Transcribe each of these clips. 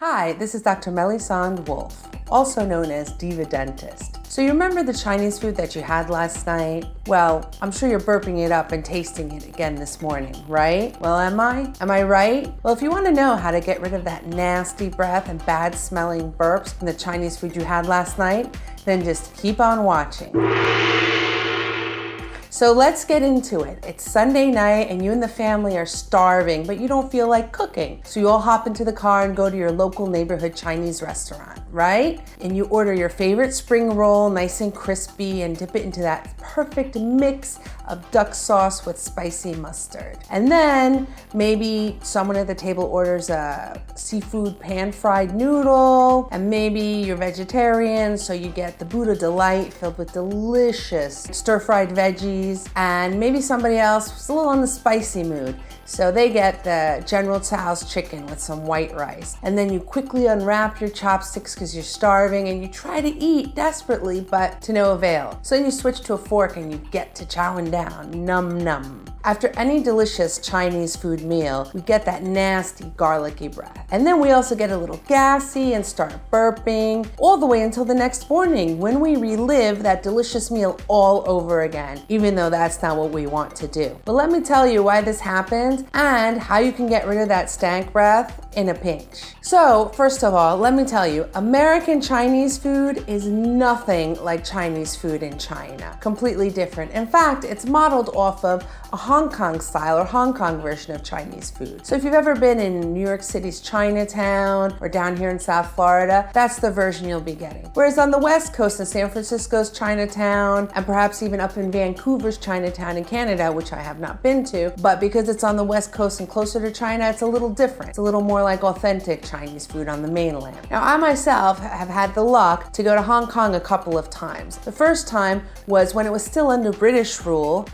Hi, this is Dr. Meli Wolf, also known as Diva Dentist. So you remember the Chinese food that you had last night? Well, I'm sure you're burping it up and tasting it again this morning, right? Well, am I? Am I right? Well, if you want to know how to get rid of that nasty breath and bad smelling burps from the Chinese food you had last night, then just keep on watching. So let's get into it. It's Sunday night and you and the family are starving, but you don't feel like cooking. So you all hop into the car and go to your local neighborhood Chinese restaurant, right? And you order your favorite spring roll, nice and crispy, and dip it into that perfect mix of duck sauce with spicy mustard. And then maybe someone at the table orders a seafood pan-fried noodle, and maybe you're vegetarian, so you get the Buddha Delight filled with delicious stir-fried veggies, and maybe somebody else is a little on the spicy mood, so they get the General Tso's chicken with some white rice. And then you quickly unwrap your chopsticks because you're starving and you try to eat desperately, but to no avail. So then you switch to a fork and you get to chowing down, num num. After any delicious Chinese food meal, we get that nasty garlicky breath. And then we also get a little gassy and start burping all the way until the next morning when we relive that delicious meal all over again, even though that's not what we want to do. But let me tell you why this happens and how you can get rid of that stank breath in a pinch. So first of all, let me tell you, American Chinese food is nothing like Chinese food in China. Completely different. In fact, it's modeled off of a Hong Kong style or Hong Kong version of Chinese food. So if you've ever been in New York City's Chinatown or down here in South Florida, that's the version you'll be getting. Whereas on the West Coast in San Francisco's Chinatown, and perhaps even up in Vancouver's Chinatown in Canada, which I have not been to, but because it's on the West Coast and closer to China, it's a little different. It's a little more like authentic Chinese food on the mainland. Now, I myself have had the luck to go to Hong Kong a couple of times. The first time was when it was still under British rule,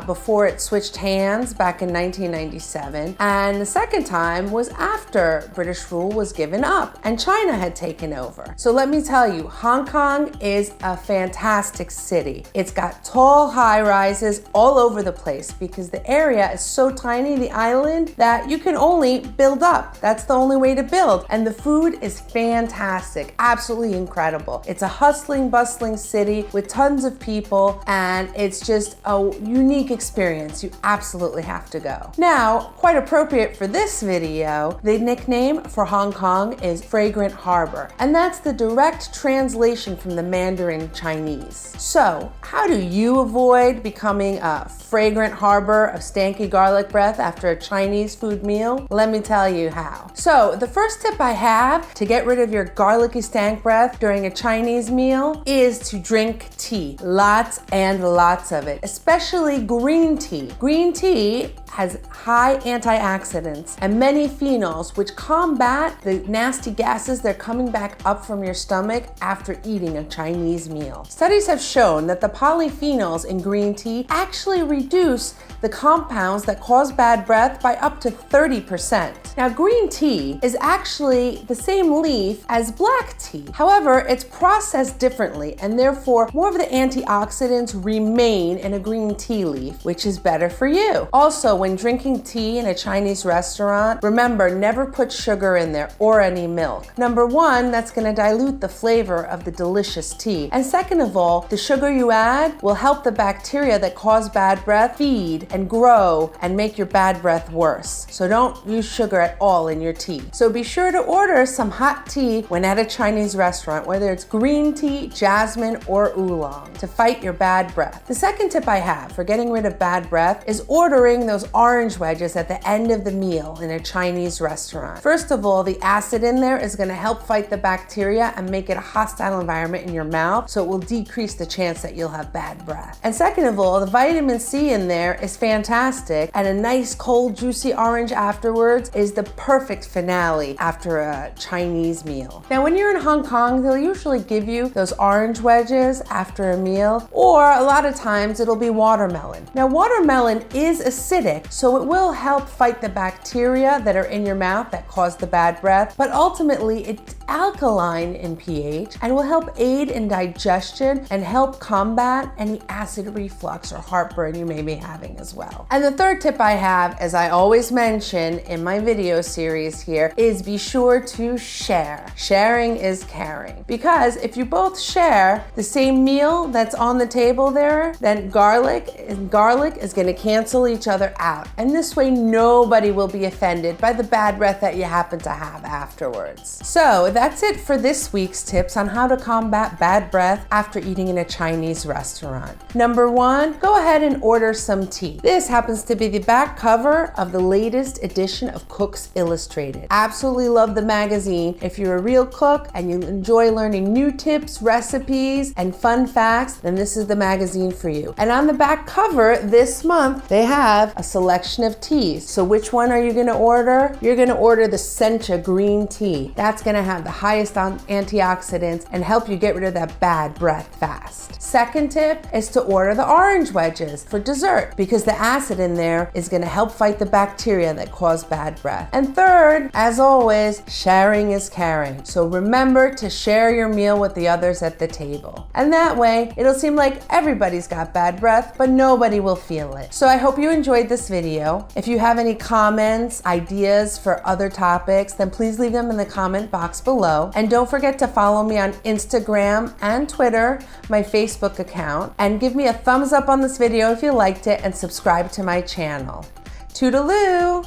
before it switched hands back in 1997. And the second time was after British rule was given up and China had taken over. So let me tell you, Hong Kong is a fantastic city. It's got tall high rises all over the place because the area is so tiny, the island, that you can only build up. That's the only way to build. And the food is fantastic, absolutely incredible. It's a hustling, bustling city with tons of people, and it's just a unique experience. You absolutely have to go. Now, quite appropriate for this video, the nickname for Hong Kong is Fragrant Harbor, and that's the direct translation from the Mandarin Chinese. So, how do you avoid becoming a fragrant harbor of stanky garlic breath after a Chinese food meal? Let me tell you how. So, the first tip I have to get rid of your garlicky stank breath during a Chinese meal is to drink tea. Lots and lots of it, especially green tea. Green tea has high antioxidants and many phenols which combat the nasty gases that are coming back up from your stomach after eating a Chinese meal. Studies have shown that the polyphenols in green tea actually reduce the compounds that cause bad breath by up to 30%. Now, green tea is actually the same leaf as black tea. However, it's processed differently and therefore more of the antioxidants remain in a green tea leaf, which is better for you. Also, when drinking tea in a Chinese restaurant, remember, never put sugar in there or any milk. Number one, that's going to dilute the flavor of the delicious tea. And second of all, the sugar you add will help the bacteria that cause bad breath feed and grow and make your bad breath worse. So don't use sugar at all in your tea. So be sure to order some hot tea when at a Chinese restaurant, whether it's green tea, jasmine, or oolong, to fight your bad breath. The second tip I have for getting rid of bad breath is ordering those orange wedges at the end of the meal in a Chinese restaurant. First of all, the acid in there is going to help fight the bacteria and make it a hostile environment in your mouth, so it will decrease the chance that you'll have bad breath. And second of all, the vitamin C in there is fantastic, and a nice cold juicy orange afterwards is the perfect finale after a Chinese meal. Now, when you're in Hong Kong, they'll usually give you those orange wedges after a meal, or a lot of times it'll be watermelon. Now, watermelon is acidic, so it will help fight the bacteria that are in your mouth that cause the bad breath, but ultimately it's alkaline in pH and will help aid in digestion and help combat any acid reflux or heartburn you may be having as well. And the third tip I have, as I always mention in my video series, phrase here is be sure to share. Sharing is caring. Because if you both share the same meal that's on the table there, then garlic is going to cancel each other out. And this way nobody will be offended by the bad breath that you happen to have afterwards. So that's it for this week's tips on how to combat bad breath after eating in a Chinese restaurant. Number 1, go ahead and order some tea. This happens to be the back cover of the latest edition of Cooks Illustrated. Absolutely love the magazine. If you're a real cook and you enjoy learning new tips, recipes, and fun facts, then this is the magazine for you. And on the back cover this month, they have a selection of teas. So which one are you going to order? You're going to order the Sencha green tea. That's going to have the highest antioxidants and help you get rid of that bad breath fast. Second tip is to order the orange wedges for dessert because the acid in there is going to help fight the bacteria that cause bad breath. And third, as always, sharing is caring. So remember to share your meal with the others at the table. And that way, it'll seem like everybody's got bad breath, but nobody will feel it. So I hope you enjoyed this video. If you have any comments, ideas for other topics, then please leave them in the comment box below. And don't forget to follow me on Instagram and Twitter, my Facebook account, and give me a thumbs up on this video if you liked it and subscribe to my channel. Toot-a-loo!